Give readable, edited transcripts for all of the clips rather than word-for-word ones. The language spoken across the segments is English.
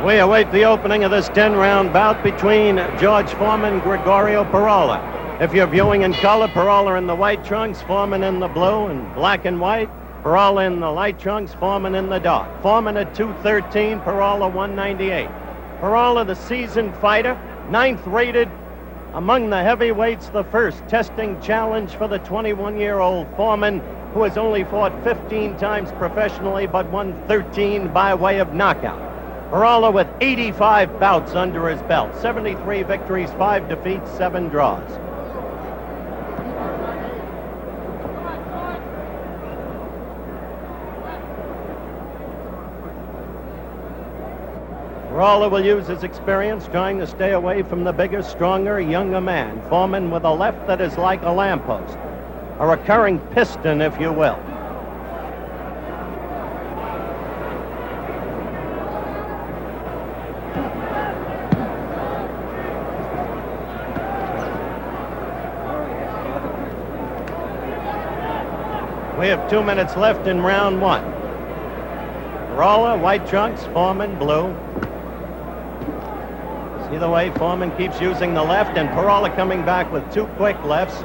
We await the opening of this 10-round bout between George Foreman and Gregorio Peralta. If you're viewing in color, Peralta in the white trunks, Foreman in the blue and black and white. Peralta in the light trunks, Foreman in the dark. Foreman at 213, Peralta 198. Peralta, the seasoned fighter, 9th rated among the heavyweights, the first testing challenge for the 21-year-old Foreman, who has only fought 15 times professionally but won 13 by way of knockout. Peralta with 85 bouts under his belt, 73 victories, 5 defeats, 7 draws. Peralta will use his experience trying to stay away from the bigger, stronger, younger man. Foreman with a left that is like a lamppost, a recurring piston, if you will. We have 2 minutes left in round 1. Peralta, white trunks, Foreman, blue. See the way Foreman keeps using the left, and Peralta coming back with 2 quick lefts.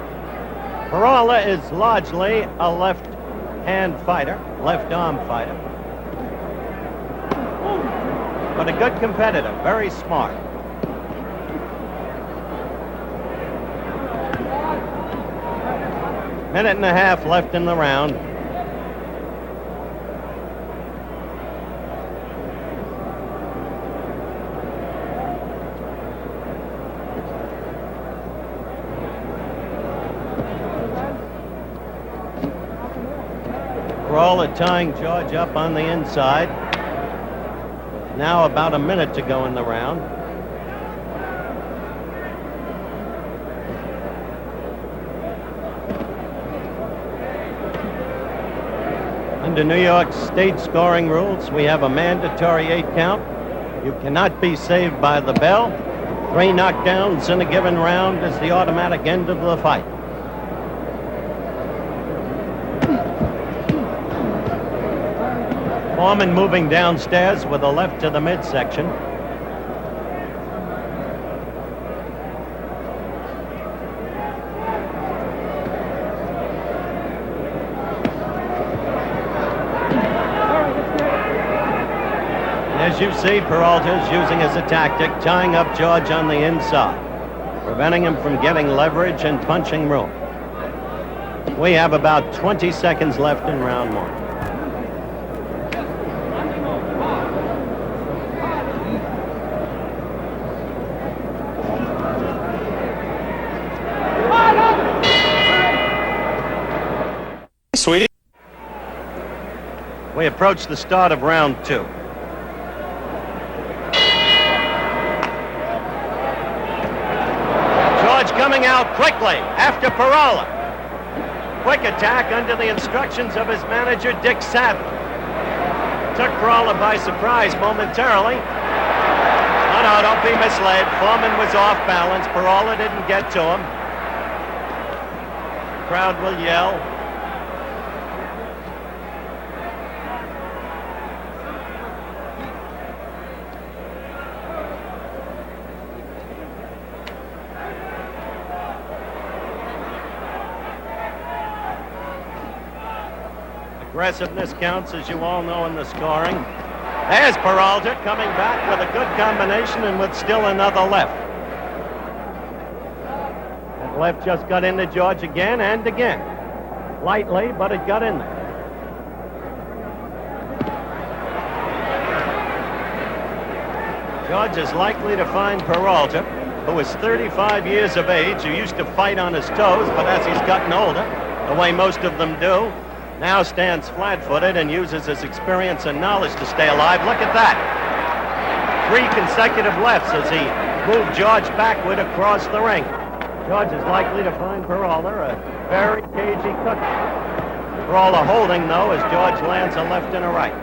Peralta is largely a left-hand fighter, left-arm fighter. But a good competitor, very smart. Minute and a half left in the round. Peralta tying George up on the inside. Now about a minute to go in the round. Under New York state scoring rules, we have a mandatory 8 count. You cannot be saved by the bell. 3 knockdowns in a given round is the automatic end of the fight. Foreman moving downstairs with a left to the midsection. As you see, Peralta is using as a tactic, tying up George on the inside, preventing him from getting leverage and punching room. We have about 20 seconds left in round 1. Sweetie. We approach the start of round 2. George coming out quickly after Peralta. Quick attack under the instructions of his manager, Dick Savage. Took Peralta by surprise momentarily. No, don't be misled. Foreman was off balance. Peralta didn't get to him. The crowd will yell. Aggressiveness counts, as you all know, in the scoring. There's Peralta coming back with a good combination and with still another left. That left just got into George again and again. Lightly, but it got in there. George is likely to find Peralta, who is 35 years of age, who used to fight on his toes, but as he's gotten older, the way most of them do, now stands flat-footed and uses his experience and knowledge to stay alive. Look at that. 3 consecutive lefts as he moved George backward across the ring. George is likely to find Peralta a very cagey cookie. Peralta holding, though, as George lands a left and a right.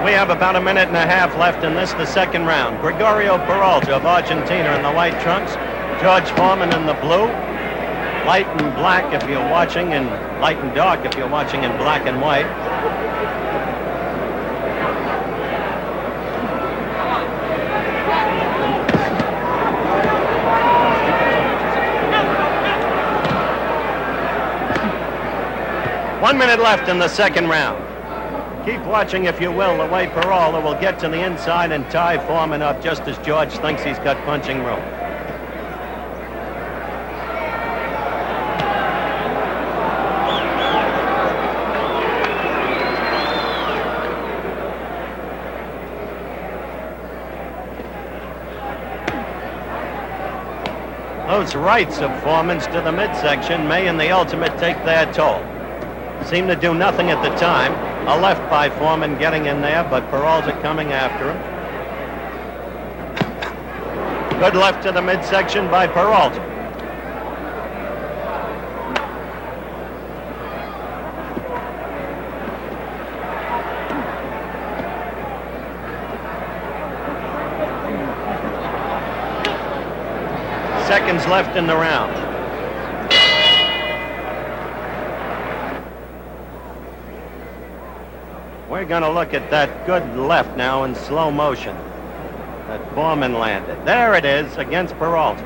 We have about a minute and a half left in this, the second round. Gregorio Peralta of Argentina in the white trunks. George Foreman in the blue. light and black if you're watching, and light and dark if you're watching in black and white. One minute left in the second round. Keep watching, if you will, the way Peralta will get to the inside and tie Foreman up just as George thinks he's got punching room. Those rights of Foreman's to the midsection may in the ultimate take their toll. Seemed to do nothing at the time. A left by Foreman getting in there, but Peralta coming after him. Good left to the midsection by Peralta. Seconds left in the round. We're going to look at that good left now in slow motion that Foreman landed. There it is against Peralta.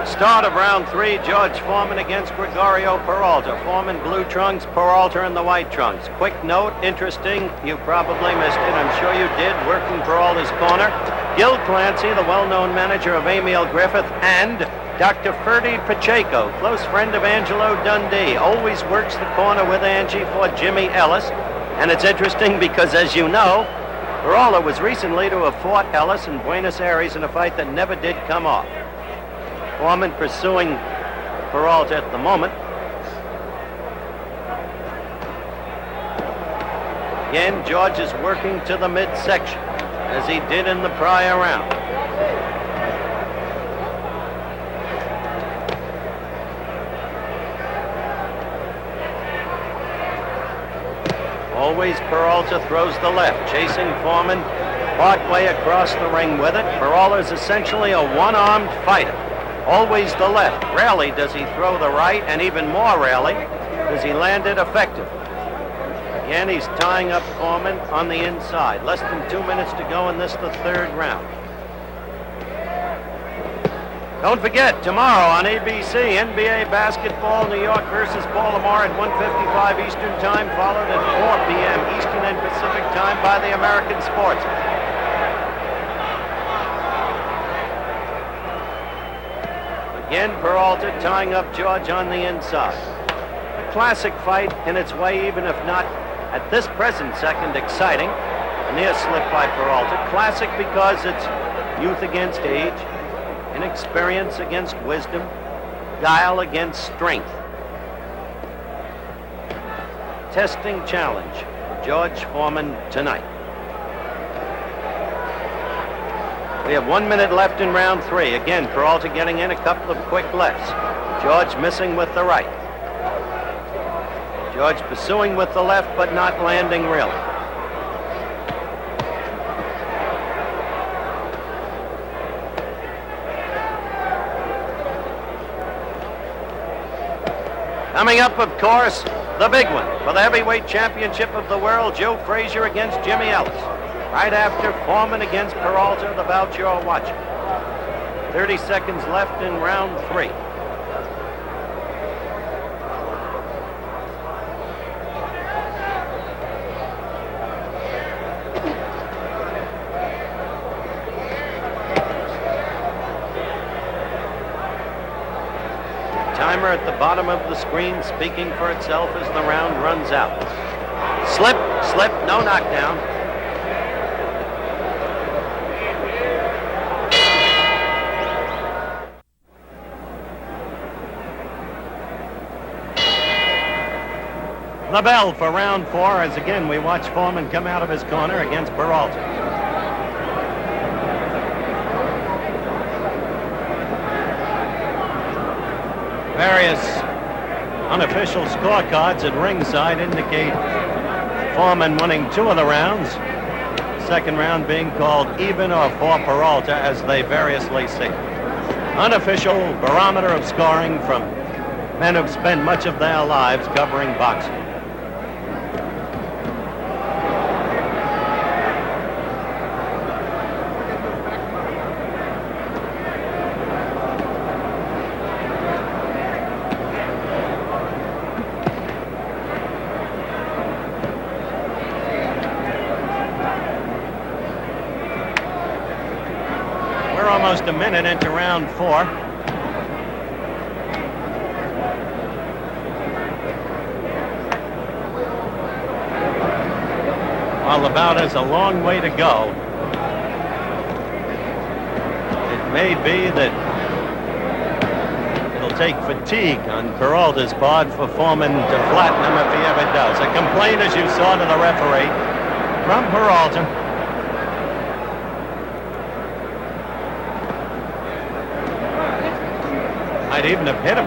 Start of round 3, George Foreman against Gregorio Peralta. Foreman blue trunks, Peralta in the white trunks. Quick note, interesting, you probably missed it, I'm sure you did, working Peralta's corner. Gil Clancy, the well-known manager of Emil Griffith, and Dr. Ferdy Pacheco, close friend of Angelo Dundee, always works the corner with Angie for Jimmy Ellis. And it's interesting because, as you know, Peralta was recently to have fought Ellis in Buenos Aires in a fight that never did come off. Foreman pursuing Peralta at the moment. Again, George is working to the midsection, as he did in the prior round. Always Peralta throws the left, chasing Foreman partway across the ring with it. Peralta is essentially a one-armed fighter. Always the left. Rarely does he throw the right, and even more rarely does he land it effectively. Again, he's tying up Foreman on the inside. Less than 2 minutes to go in this, the third round. Don't forget, tomorrow on ABC, NBA basketball, New York versus Baltimore at 1:55 Eastern Time, followed at 4 p.m. Eastern and Pacific Time by the American Sportsman. Again, Peralta tying up George on the inside. A classic fight in its way, even if not at this present second exciting. A near slip by Peralta. Classic because it's youth against age, inexperience against wisdom, guile against strength. Testing challenge for George Foreman tonight. We have 1 minute left in round 3. Again, Peralta getting in, a couple of quick lefts. George missing with the right. George pursuing with the left, but not landing really. Coming up, of course, the big one for the heavyweight championship of the world, Joe Frazier against Jimmy Ellis. Right after Foreman against Peralta, the bout you're watching. 30 seconds left in round 3. Timer at the bottom of the screen speaking for itself as the round runs out. Slip, slip, no knockdown. The bell for round 4 as again we watch Foreman come out of his corner against Peralta. Various unofficial scorecards at ringside indicate Foreman winning 2 of the rounds. second round being called even or for Peralta, as they variously see it. Unofficial barometer of scoring from men who've spent much of their lives covering boxing. We're almost a minute into round 4. Well, the bout has a long way to go. It may be that it'll take fatigue on Peralta's part for Foreman to flatten him if he ever does. A complaint, as you saw, to the referee from Peralta. Might even have hit him.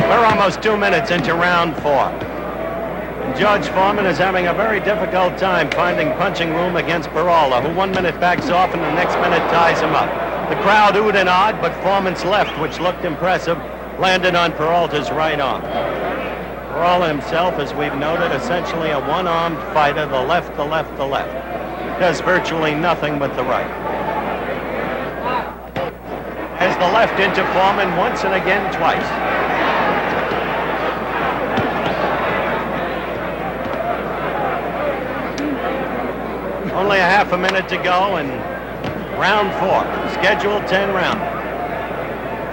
We're almost 2 minutes into round 4. Judge Foreman is having a very difficult time finding punching room against Peralta, who 1 minute backs off and the next minute ties him up. The crowd oohed and awed, but Foreman's left, which looked impressive, landed on Peralta's right arm. Peralta himself, as we've noted, essentially a one-armed fighter, the left, the left, the left. Does virtually nothing with the right. Has the left into Foreman once and again twice. Only a half a minute to go in round 4, scheduled 10 round.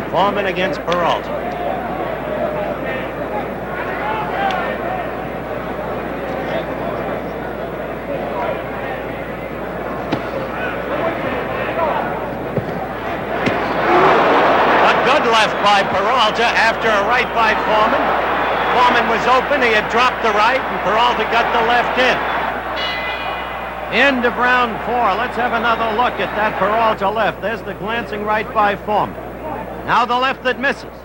Foreman against Peralta. A good left by Peralta after a right by Foreman. Foreman was open, he had dropped the right, and Peralta got the left in. End of round 4. Let's have another look at that Peralta left. There's the glancing right by Foreman. Now the left that misses.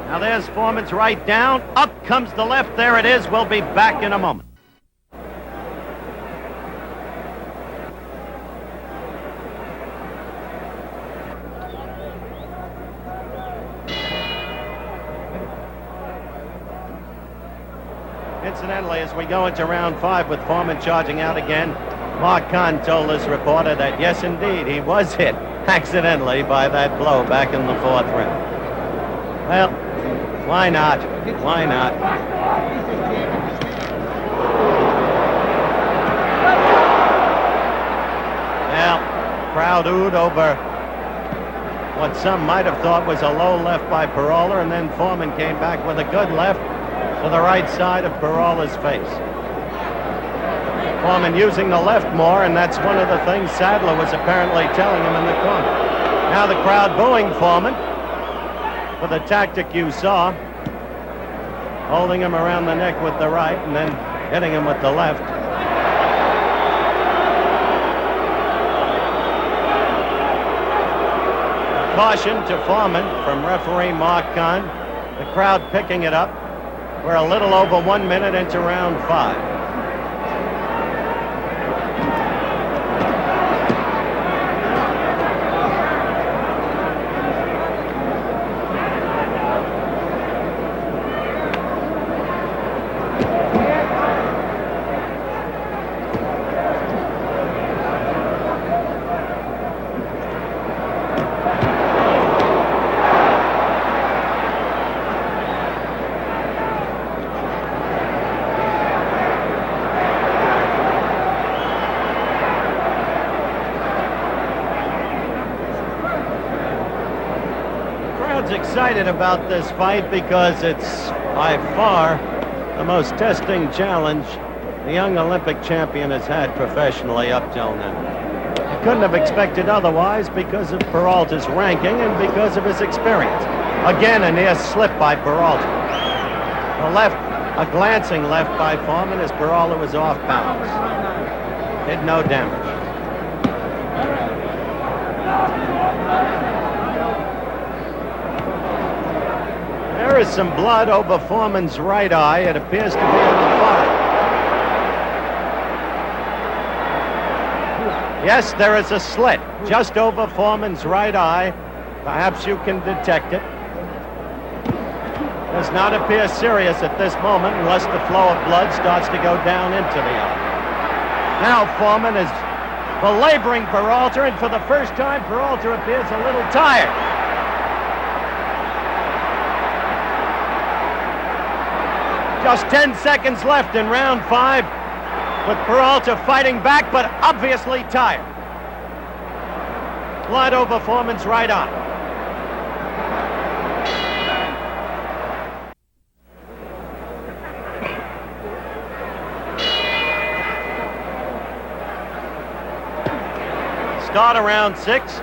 Now there's Foreman's right down. Up comes the left. There it is. We'll be back in a moment. Incidentally, as we go into round 5 with Foreman charging out again, Mark Kahn told this reporter that, yes, indeed, he was hit accidentally by that blow back in the 4th round. Well, why not? Why not? Well, crowd oohed over what some might have thought was a low left by Peralta, and then Foreman came back with a good left to the right side of Peralta's face. Foreman using the left more, and that's one of the things Sadler was apparently telling him in the corner. Now the crowd booing Foreman for the tactic you saw, holding him around the neck with the right and then hitting him with the left. Caution to Foreman from referee Mark Kahn. The crowd picking it up. We're a little over 1 minute into round 5. Excited about this fight because it's by far the most testing challenge the young Olympic champion has had professionally up till now. couldn't have expected otherwise because of Peralta's ranking and because of his experience. Again, a near slip by Peralta. A glancing left by Foreman as Peralta was off balance. Did no damage. There is some blood over Foreman's right eye. It appears to be on the bottom. Yes, there is a slit just over Foreman's right eye. Perhaps you can detect it. Does not appear serious at this moment unless the flow of blood starts to go down into the eye. Now Foreman is belaboring Peralta, and for the first time, Peralta appears a little tired. Just 10 seconds left in round 5, with Peralta fighting back, but obviously tired. Blood over Foreman's right eye. Start around 6.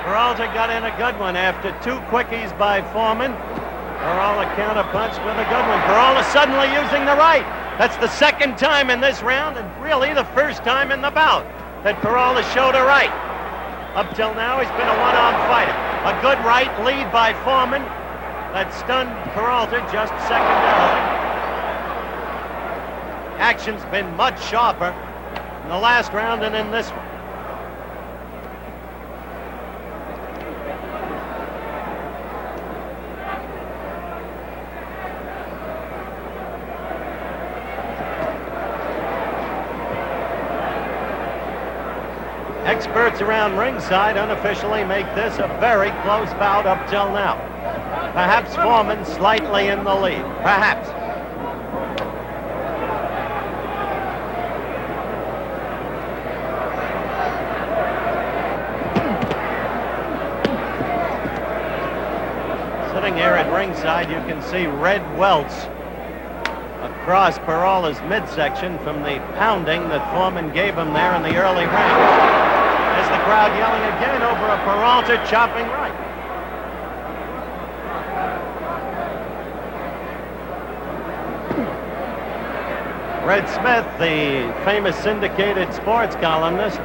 Peralta got in a good one after 2 quickies by Foreman. Peralta counterpunched with a good one. Peralta suddenly using the right. That's the second time in this round, and really the first time in the bout that Peralta showed a right. Up till now, he's been a one-arm fighter. A good right lead by Foreman that stunned Peralta just secondarily. Action's been much sharper in the last round and in this one. Experts around ringside unofficially make this a very close bout up till now. Perhaps Foreman slightly in the lead. Perhaps. Sitting here at ringside, you can see red welts across Peralta's midsection from the pounding that Foreman gave him there in the early rounds. There's the crowd yelling again over a Peralta chopping right. Red Smith, the famous syndicated sports columnist,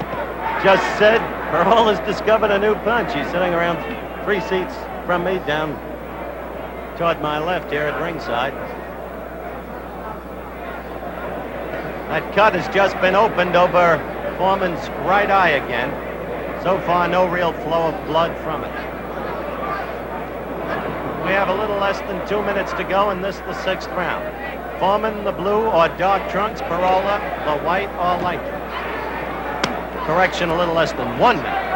just said Peralta's discovered a new punch. He's sitting around 3 seats from me down toward my left here at ringside. That cut has just been opened over Foreman's right eye again. So far, no real flow of blood from it. We have a little less than 2 minutes to go in this, the 6th round. Foreman, the blue or dark trunks. Peralta, the white or light trunks. Correction, a little less than 1 minute.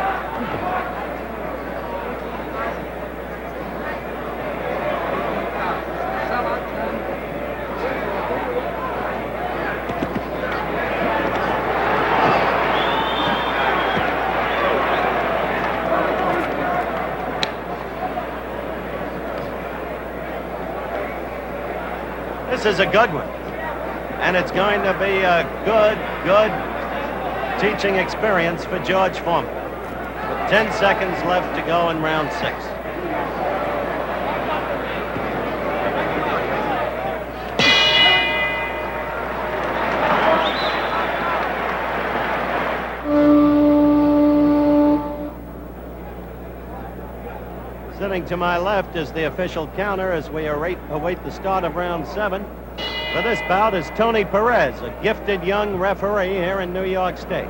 This is a good one, and it's going to be a good teaching experience for George Foreman. With 10 seconds left to go in round 6. Sitting to my left is the official counter as we await the start of round 7. For this bout is Tony Perez, a gifted young referee here in New York State.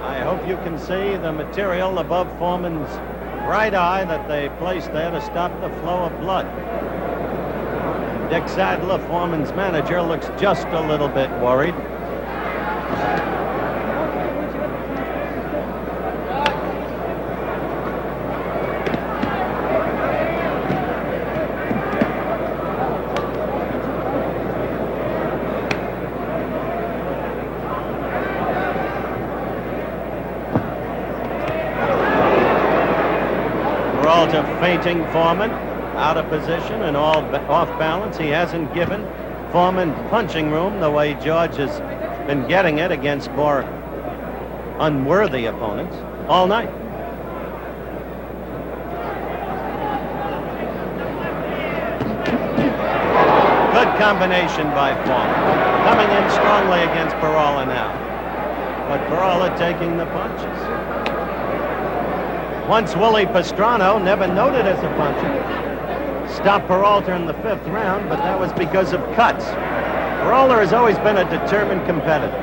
I hope you can see the material above Foreman's right eye that they placed there to stop the flow of blood. Dick Sadler, Foreman's manager, looks just a little bit worried. Peralta feinting Foreman, out of position and all off balance. He hasn't given Foreman punching room the way George has been getting it against more unworthy opponents all night. Good combination by Foreman. Coming in strongly against Peralta now. But Peralta taking the punches. Once Willie Pastrano, never noted as a puncher, stopped Peralta in the 5th round, but that was because of cuts. Peralta has always been a determined competitor.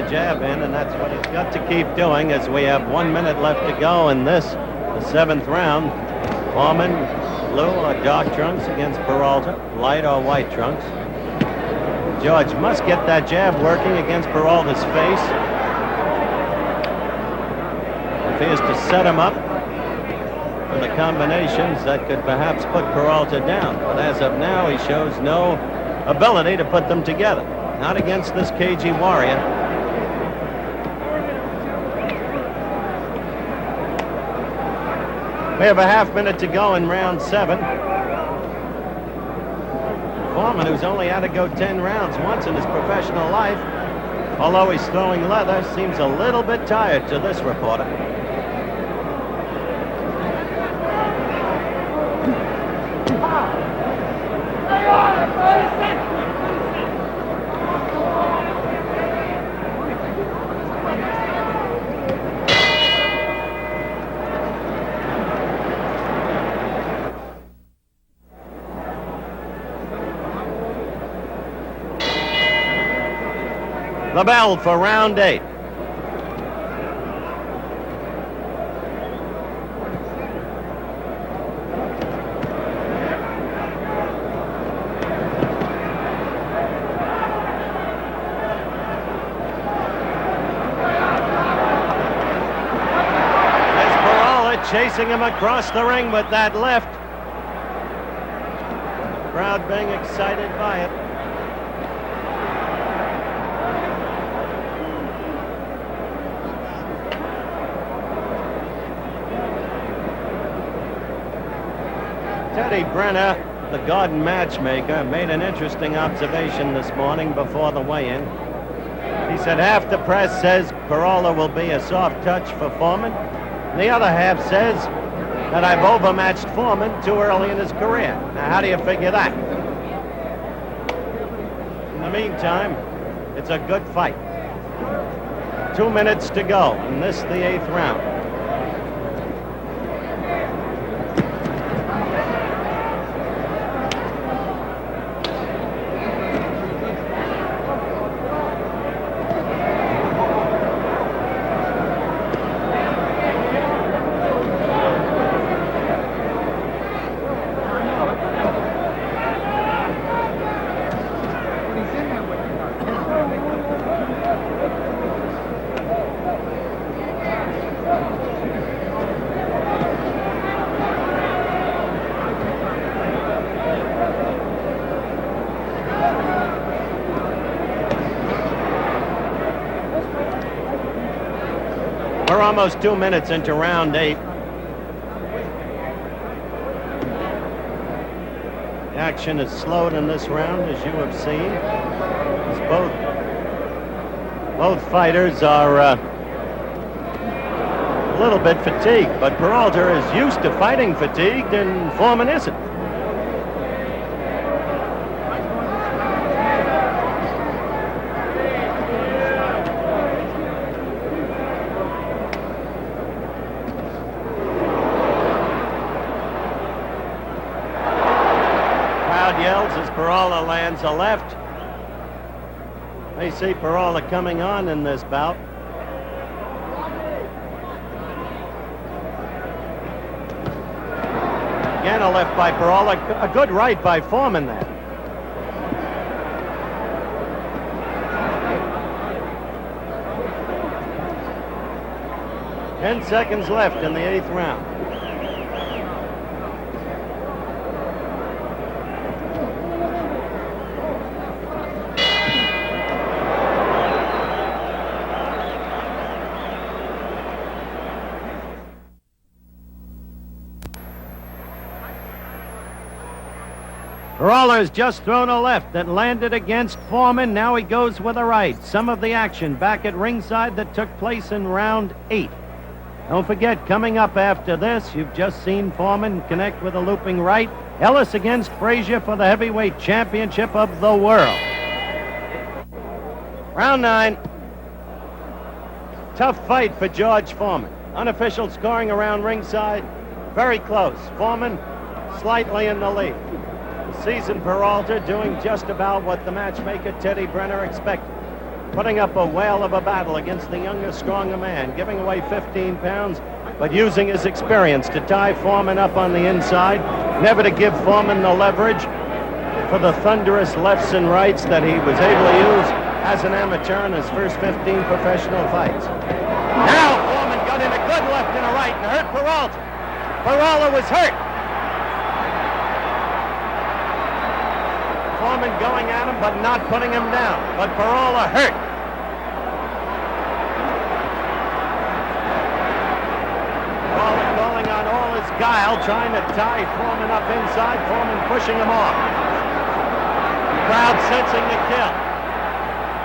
Jab in, and that's what he's got to keep doing as we have 1 minute left to go in this, the 7th round. Foreman, blue or dark trunks against Peralta, light or white trunks. George must get that jab working against Peralta's face. If he is to set him up for the combinations, that could perhaps put Peralta down. But as of now, he shows no ability to put them together. Not against this cagey warrior. We have a half minute to go in round 7. Foreman, who's only had to go 10 rounds once in his professional life, although he's throwing leather, seems a little bit tired to this reporter. The bell for round 8. There's Peralta chasing him across the ring with that left. Crowd being excited by it. Teddy Brenner, the Garden matchmaker, made an interesting observation this morning before the weigh-in. He said half the press says Peralta will be a soft touch for Foreman. And the other half says that I've overmatched Foreman too early in his career. Now, how do you figure that? In the meantime, it's a good fight. 2 minutes to go in this, the 8th round. We're almost 2 minutes into round 8. The action is slowed in this round, as you have seen. As both fighters are a little bit fatigued, but Peralta is used to fighting fatigued, and Foreman isn't. Yells as Peralta lands a left. They see Peralta coming on in this bout. Again, a left by Peralta. A good right by Foreman there. 10 seconds left in the 8th round. Peralta has just thrown a left that landed against Foreman. Now he goes with a right. Some of the action back at ringside that took place in round 8. Don't forget, coming up after this, you've just seen Foreman connect with a looping right. Ellis against Frazier for the heavyweight championship of the world. Round 9. Tough fight for George Foreman. Unofficial scoring around ringside. Very close. Foreman slightly in the lead. The seasoned Peralta doing just about what the matchmaker Teddy Brenner expected. Putting up a whale of a battle against the younger, stronger man, giving away 15 pounds, but using his experience to tie Foreman up on the inside, never to give Foreman the leverage for the thunderous lefts and rights that he was able to use as an amateur in his first 15 professional fights. Now Foreman got in a good left and a right and hurt Peralta. Peralta was hurt. Foreman going at him, but not putting him down. But Peralta hurt. Peralta calling on all his guile, trying to tie Foreman up inside. Foreman pushing him off. Crowd sensing the kill.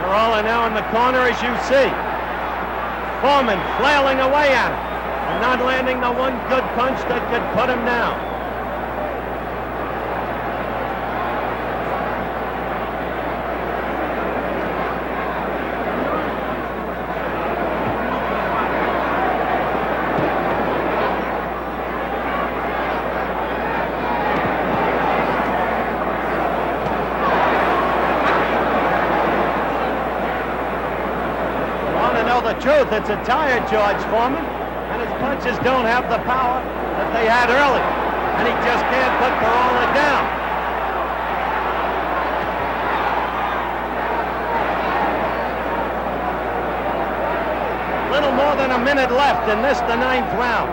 Peralta now in the corner, as you see. Foreman flailing away at him and not landing the one good punch that could put him down. Truth, it's a tired George Foreman, and his punches don't have the power that they had earlier, and he just can't put Peralta down. Little more than a minute left in this, the 9th round.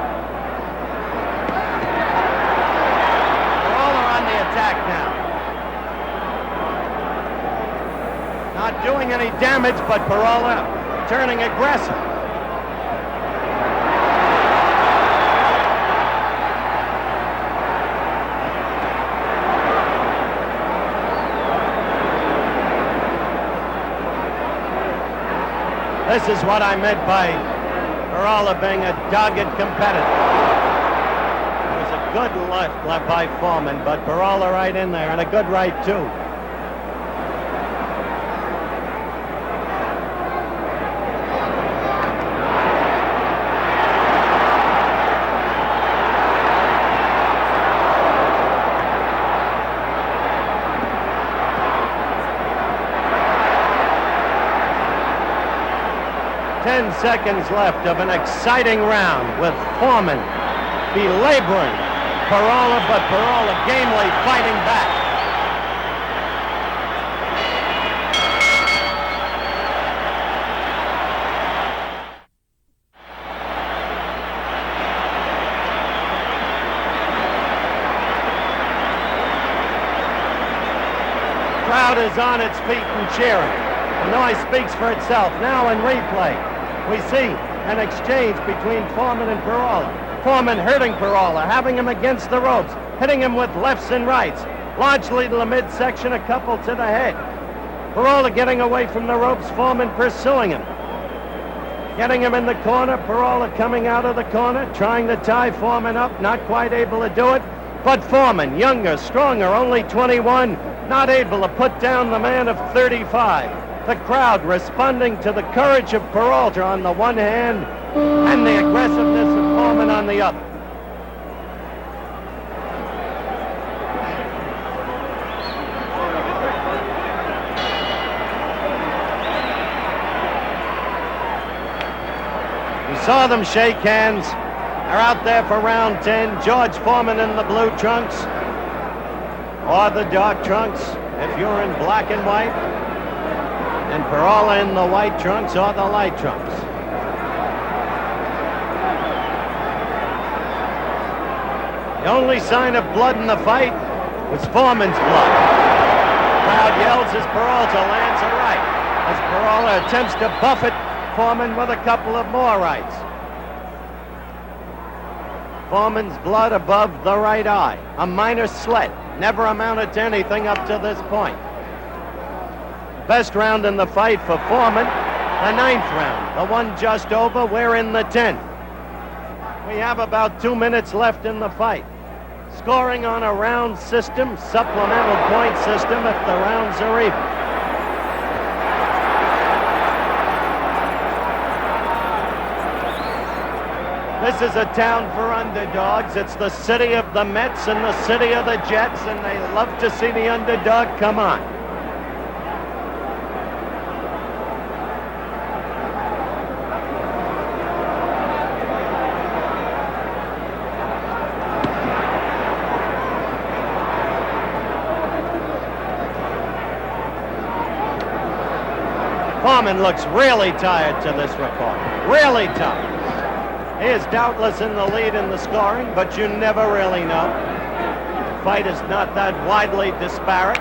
Peralta on the attack now. Not doing any damage, but Peralta turning aggressive. This is what I meant by Peralta being a dogged competitor. It was a good left by Foreman, but Peralta right in there, and a good right too. Seconds left of an exciting round with Foreman belaboring Peralta, but Peralta gamely fighting back. The crowd is on its feet and cheering. The noise speaks for itself. Now in replay, we see an exchange between Foreman and Peralta. Foreman hurting Peralta, having him against the ropes, hitting him with lefts and rights, largely to the midsection, a couple to the head. Peralta getting away from the ropes, Foreman pursuing him. Getting him in the corner, Peralta coming out of the corner, trying to tie Foreman up, not quite able to do it. But Foreman, younger, stronger, only 21, not able to put down the man of 35. The crowd responding to the courage of Peralta on the one hand and the aggressiveness of Foreman on the other. saw them shake hands. They're out there for round 10. George Foreman in the blue trunks, or the dark trunks if you're in black and white, and Peralta in the white trunks or the light trunks. The only sign of blood in the fight was Foreman's blood. The crowd yells as Peralta lands a right, as Peralta attempts to buffet Foreman with a couple of more rights. Foreman's blood above the right eye, a minor slit, never amounted to anything up to this point. Best round in the fight for Foreman, the 9th round, the one just over. We're in the 10th. We have about 2 minutes left in the fight. Scoring on a round system, supplemental point system if the rounds are even. This is a town for underdogs. It's the city of the Mets and the city of the Jets, and they love to see the underdog come on. Foreman looks really tired to this report. Really tired. He is doubtless in the lead in the scoring, but you never really know. The fight is not that widely disparate.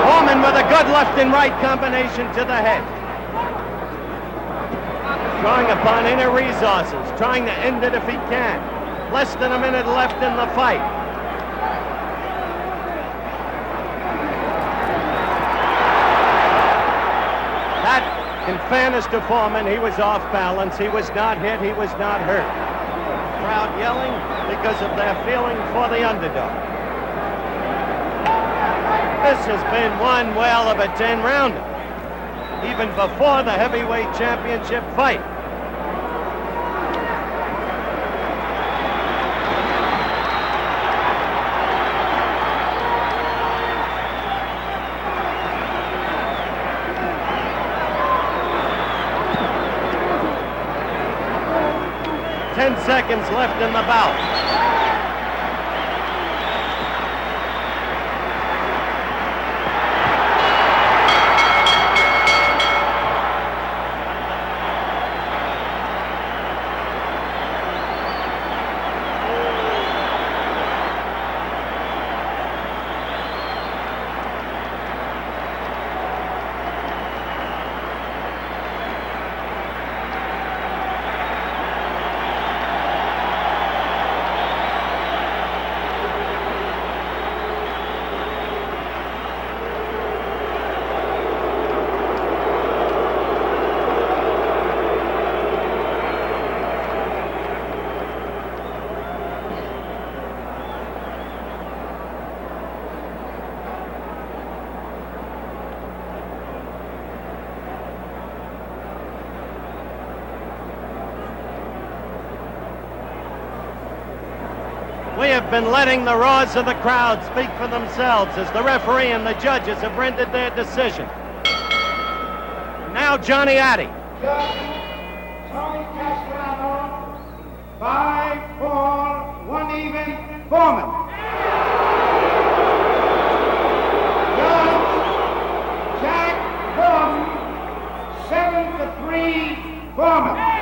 Foreman with a good left and right combination to the head. Drawing upon inner resources, trying to end it if he can. Less than a minute left in the fight. That, in fairness to Foreman, he was off balance. He was not hit, he was not hurt. Crowd yelling because of their feeling for the underdog. This has been one whale of a 10-rounder, even before the heavyweight championship fight. Seconds left in the bout. We have been letting the roars of the crowd speak for themselves as the referee and the judges have rendered their decision. Now Johnny Addy. Judge, Tony Castellano, 5-4, 1 even, Foreman. Judge, Jack Foreman, 7-3, Foreman.